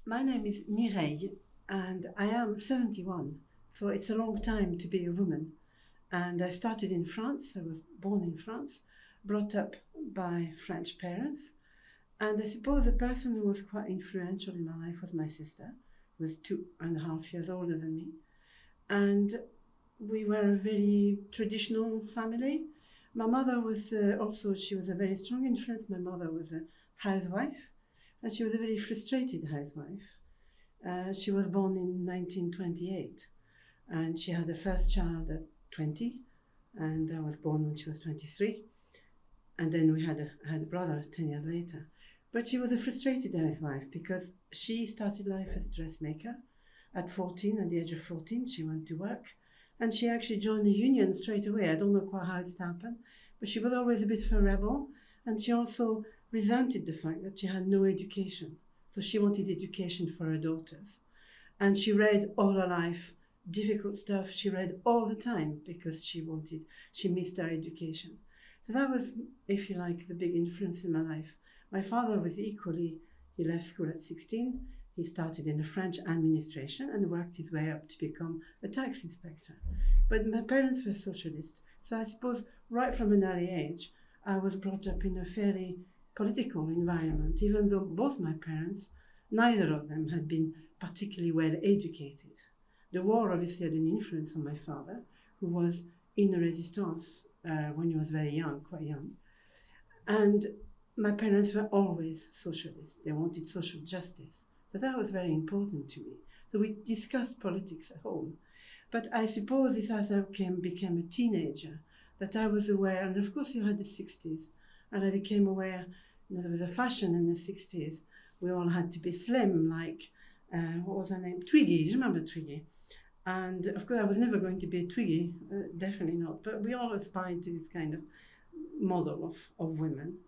My name is Mireille and I am 71, so it's a long time to be a woman. And I started in France, I was born in France, brought up by French parents. And I suppose the person who was quite influential in my life was my sister, who was 2.5 years older than me. And we were a very traditional family. My mother was she was a very strong influence. My mother was a housewife, and she was a very frustrated housewife. She was born in 1928, and she had her first child at 20, and I was born when she was 23. And then we had a brother 10 years later. But she was a frustrated housewife because she started life as a dressmaker. At 14, at the age of 14, she went to work, and she actually joined the union straight away. I don't know quite how it's happened, but she was always a bit of a rebel, and she also resented the fact that she had no education. So she wanted education for her daughters. And she read all her life, difficult stuff. She read all the time because she missed her education. So that was, if you like, the big influence in my life. My father was equally, he left school at 16. He started in the French administration and worked his way up to become a tax inspector. But my parents were socialists. So I suppose right from an early age, I was brought up in a fairly political environment, even though both my parents, neither of them had been particularly well educated. The war obviously had an influence on my father, who was in the resistance when he was very young, quite young. And my parents were always socialists. They wanted social justice. So that was very important to me. So we discussed politics at home. But I suppose it's as I became a teenager that I was aware, and of course you had the 60s, and I became aware, there was a fashion in the 60s. We all had to be slim, like, what was her name? Twiggy, do you remember Twiggy? And of course I was never going to be a Twiggy, definitely not, but we all aspired to this kind of model of women.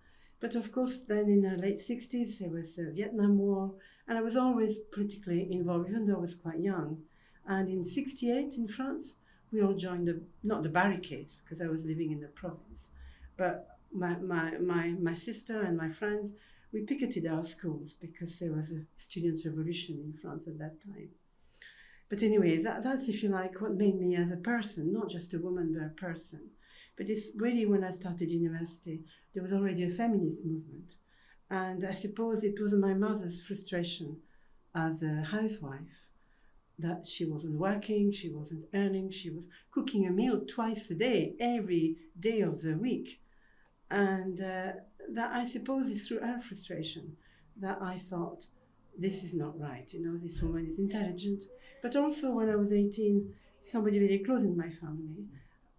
But of course then in the late 60s there was the Vietnam War, and I was always politically involved, even though I was quite young. And in 68 in France, we all joined not the barricades, because I was living in the province, but my sister and my friends, we picketed our schools because there was a students' revolution in France at that time. But anyway, that's, if you like, what made me as a person, not just a woman, but a person. But it's really when I started university, there was already a feminist movement. And I suppose it was my mother's frustration as a housewife that she wasn't working, she wasn't earning, she was cooking a meal twice a day, every day of the week. And that, I suppose, is through her frustration that I thought, this is not right, this woman is intelligent. But also when I was 18, somebody very close in my family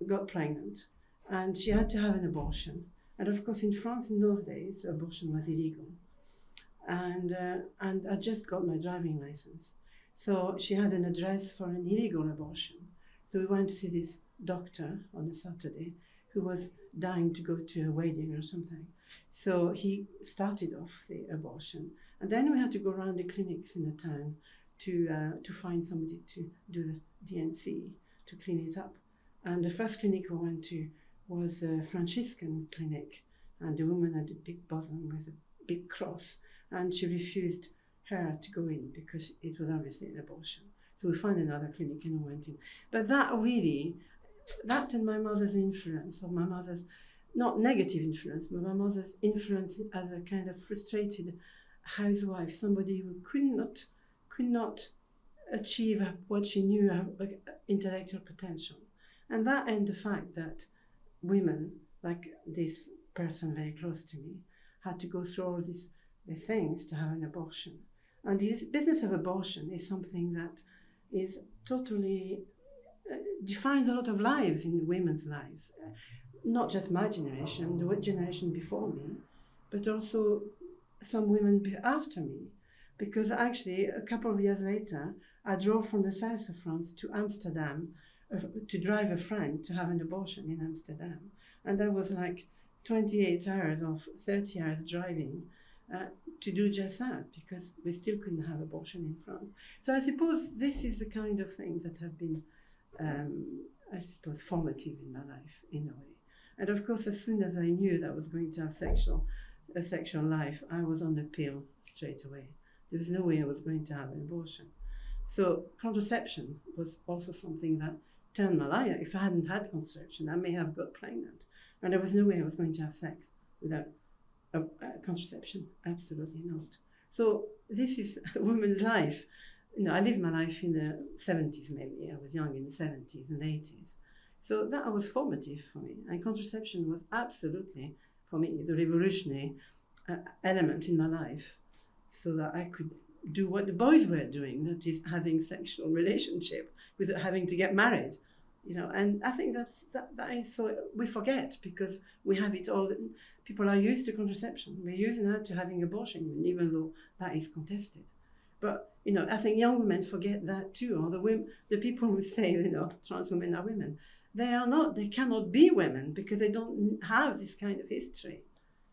got pregnant, and she had to have an abortion. And of course in France in those days, abortion was illegal. And I just got my driving license. So she had an address for an illegal abortion. So we went to see this doctor on a Saturday who was dying to go to a wedding or something. So he started off the abortion. And then we had to go around the clinics in the town to find somebody to do the DNC, to clean it up. And the first clinic we went to was a Franciscan clinic. And the woman had a big bosom with a big cross. And she refused her to go in because it was obviously an abortion. So we found another clinic and we went in. But that and my mother's influence, or my mother's, not negative influence, but my mother's influence as a kind of frustrated housewife, somebody who could not achieve what she knew her intellectual potential. And that, and the fact that women, like this person very close to me, had to go through all these things to have an abortion. And this business of abortion is something that is totally defines a lot of lives in women's lives, not just my generation, the generation before me, but also some women after me. Because actually, a couple of years later, I drove from the south of France to Amsterdam to drive a friend to have an abortion in Amsterdam. And that was like 28 hours or 30 hours driving to do just that, because we still couldn't have abortion in France. So I suppose this is the kind of things that have been, I suppose, formative in my life, in a way. And of course, as soon as I knew that I was going to have a sexual life, I was on the pill straight away. There was no way I was going to have an abortion. So contraception was also something that turned my life. If I hadn't had contraception, I may have got pregnant. And there was no way I was going to have sex without a contraception. Absolutely not. So this is a woman's life. I lived my life in the 70s maybe. I was young in the 70s and 80s. So that was formative for me. And contraception was absolutely, for me, the revolutionary element in my life, so that I could do what the boys were doing, that is having sexual relationship without having to get married. And I think that is so we forget, because we have it all. People are used to contraception. We're using that to having abortion, even though that is contested. But I think young women forget that too. Or the people who say trans women are women, they are not. They cannot be women because they don't have this kind of history.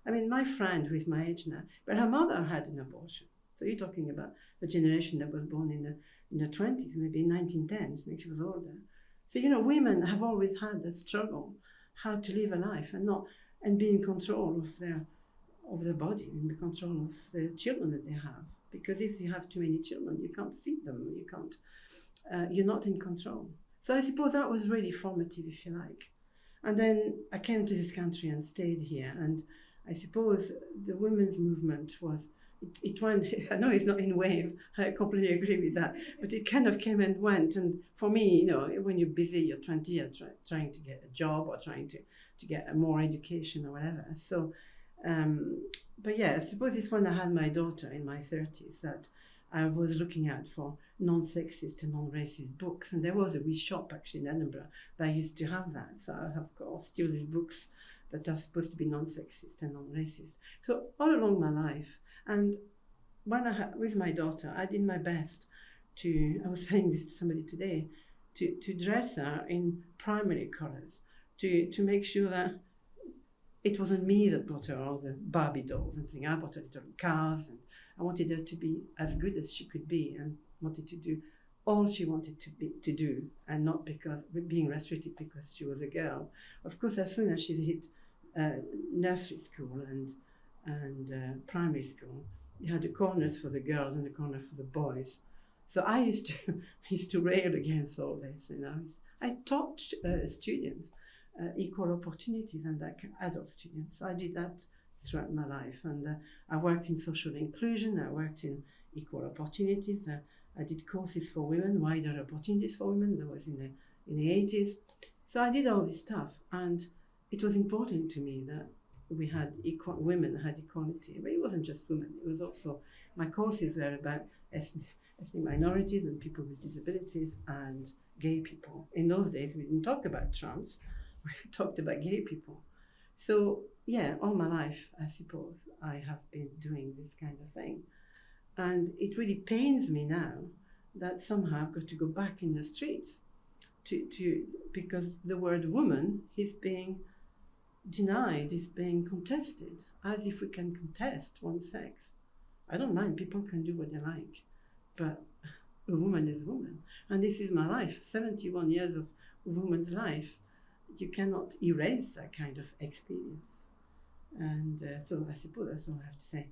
I mean, my friend who is my age now, but her mother had an abortion. So you're talking about the generation that was born in the 20s, maybe in 1910s, when she was older. So women have always had a struggle how to live a life and be in control of their body, and be in control of the children that they have. Because if you have too many children, you can't feed them. You can't. You're not in control. So I suppose that was really formative, if you like. And then I came to this country and stayed here. And I suppose the women's movement was. It went, I know it's not in wave, I completely agree with that, but it kind of came and went. And for me, when you're busy, you're 20, you're trying to get a job or trying to get more education or whatever. So, but yeah, I suppose it's when I had my daughter in my 30s that I was looking out for non-sexist and non-racist books. And there was a wee shop actually in Edinburgh that used to have that. So I have, of course, still these books that are supposed to be non-sexist and non-racist. So all along my life, and when with my daughter, I did my best I was saying this to somebody today, to dress her in primary colours, to make sure that it wasn't me that bought her all the Barbie dolls and things. I bought her little cars, and I wanted her to be as good as she could be, and wanted to do all she wanted to do, and not because being restricted because she was a girl. Of course, as soon as she hit nursery school and primary school, you had the corners for the girls and the corner for the boys. So I used to rail against all this. I taught students equal opportunities, and like adult students. So I did that throughout my life, and I worked in social inclusion. I worked in equal opportunities. I did courses for women, wider opportunities for women. That was in the 80s. So I did all this stuff, and it was important to me that we had women had equality. But it wasn't just women. It was also, my courses were about ethnic minorities and people with disabilities and gay people. In those days, we didn't talk about trans. We talked about gay people. So yeah, all my life, I suppose, I have been doing this kind of thing. And it really pains me now that somehow I've got to go back in the streets because the word woman is being denied, is being contested, as if we can contest one sex. I don't mind, people can do what they like, but a woman is a woman. And this is my life, 71 years of a woman's life. You cannot erase that kind of experience. And so I suppose that's all I have to say.